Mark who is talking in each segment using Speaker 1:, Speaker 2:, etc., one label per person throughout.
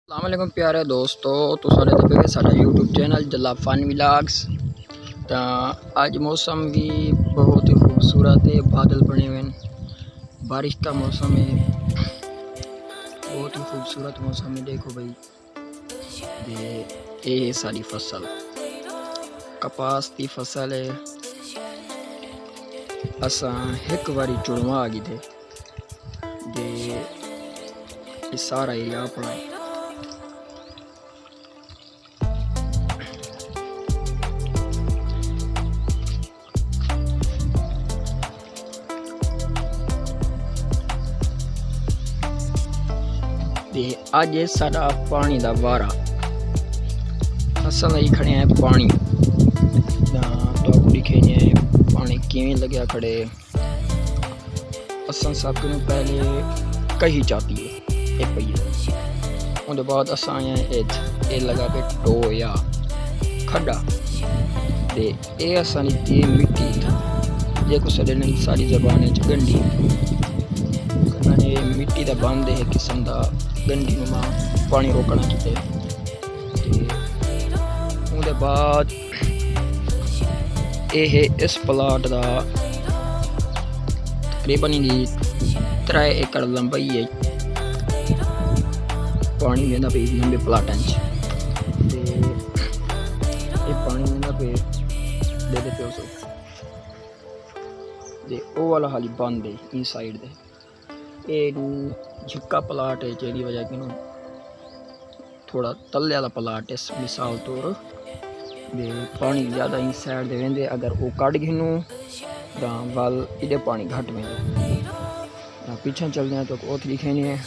Speaker 1: अस्सलाम वालेकुम प्यारे दोस्तों, तो सारे देखे साडा यूट्यूब चैनल जला फन विलाग्स। तो आज मौसम भी बहुत ही खूबसूरत है, बादल बने हुए हैं, बारिश का मौसम है, बहुत ही खूबसूरत मौसम है। देखो भाई, ये सारी फसल कपास की फसल है। असा एक बारी चुड़वा आ गई थे, ये सारा एरिया अपना है। अज साडा पानी का वारा, असल ही खड़े हैं पानी तो दिखे पानी किवें लग्या खड़े। असा सब पहले कही चाहती है ये पई है, उनके बाद असा आए ये लगा पे टो या खड्डा ते ये असा दी मिट्टी जे कुछ सारी जबान गंढी मिट्टी का बंद है किस्म का गंढी नुमा पानी रोकना किते। उसके बाद यह इस प्लाट का तकरीबन 3 एकड़ लंबाई है। पानी वेंदा पे लंबे प्लाटां च ये पानी वेंदा पे दे पे उस ओ वाला हाली बंद है इन साइड दे। ये झिक्का प्लाट है जिहदी वजह कि थोड़ा तले वाला प्लाट है। मिसाल तौर दे पानी ज़्यादा इन साइड दे वेंदे, अगर वो कट गिनू तो वाल इधे पानी घट वेंदे। पीछे चलते हैं तो उत लिखे नहीं है।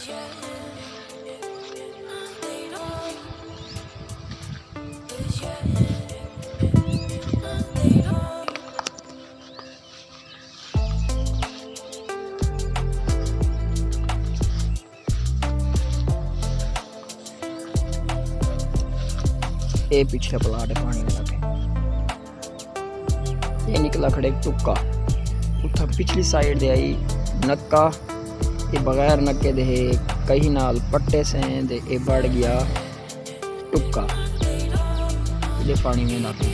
Speaker 1: ये पिछले प्लाट है पानी वाला पे, ये निकला खड़े टुक्का उठा पिछली साइड दे आई नक्का। ये बगैर नक्के दे कहीं नाल पट्टे से दे ये बढ़ गया टुक्का, ये पानी में ना पे।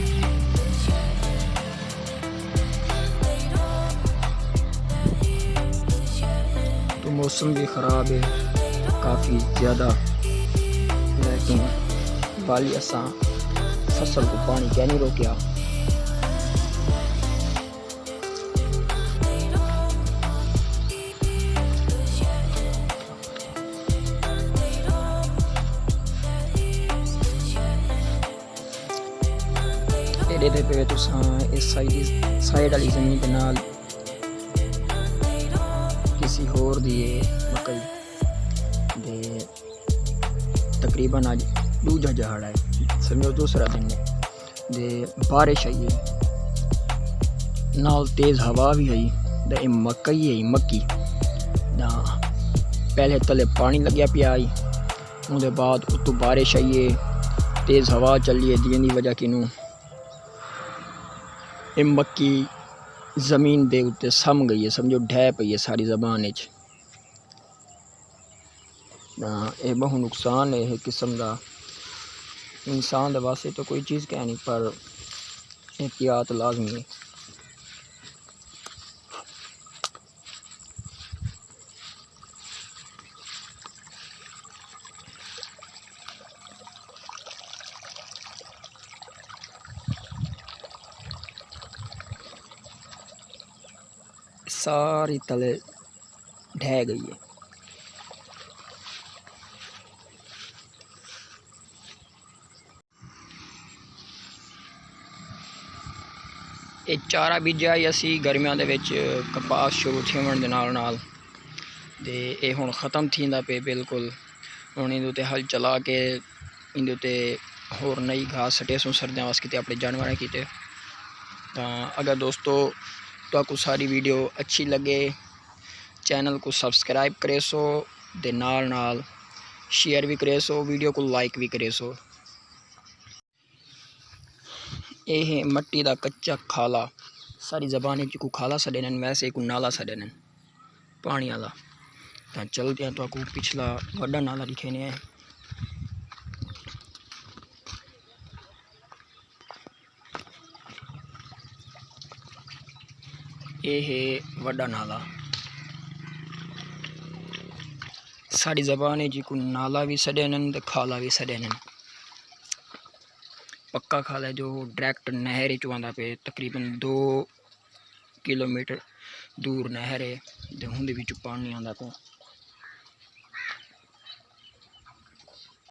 Speaker 1: तो मौसम भी ख़राब है काफ़ी ज़्यादा, लेकिन वाली असा फसल को पानी क्या नहीं रोकिया। एडे पे तुसा इस साइड वाली जमीन के नाल किसी होर दिए मकई दे तकरीबन आज दूजा जहाड़ा है, समझो दूसरा दिन दे बारिश आई नाल तेज़ हवा भी आई दे मकई है मक्की ना पहले तले पानी लग्या पिया आई। उसके बाद उतो बारिश आई है, तेज़ हवा चली है जिसकी वजह कि ये मक्की जमीन दे उत्ते सम गई है, समझो ढह पई है सारी जबान च। ये बहुत नुकसान है एक किस्म का। इंसान के वास्ते तो कोई चीज़ कह नहीं, पर एहतियात लाजमी है। सारी तले ढह गई है। ये चारा बीजा ही असी गर्मियों के कपास शुरू थीवन के नाल ते ये हुण ख़त्म थींदा पे बिल्कुल। हुण इहदे हल चला के इहदे होर नई घास सटेसूं सर्दियों वास्ते अपने जानवर किते। अगर दोस्तों तो सारी वीडियो अच्छी लगे चैनल को सब्सक्राइब करे सो दे नाल शेयर भी करे सो, वीडियो को लाइक भी करे सो। यह मट्टी का कच्चा खाला सारी जबान को खाला सड़ेन, वैसे को नाला सड़ेन पानी वाला। चलते हैं तो पिछला वड्डा नाला दिखे ने। ये वड्डा नाला। साड़ी ज़बान जी को नाला भी सड़न तो खाला भी सड़न। पक्का खाला जो डायरेक्ट नहर चो आंदा पे, तकरीबन 2 किलोमीटर दूर नहर है, तो उहदे विच पानी आंदा पे।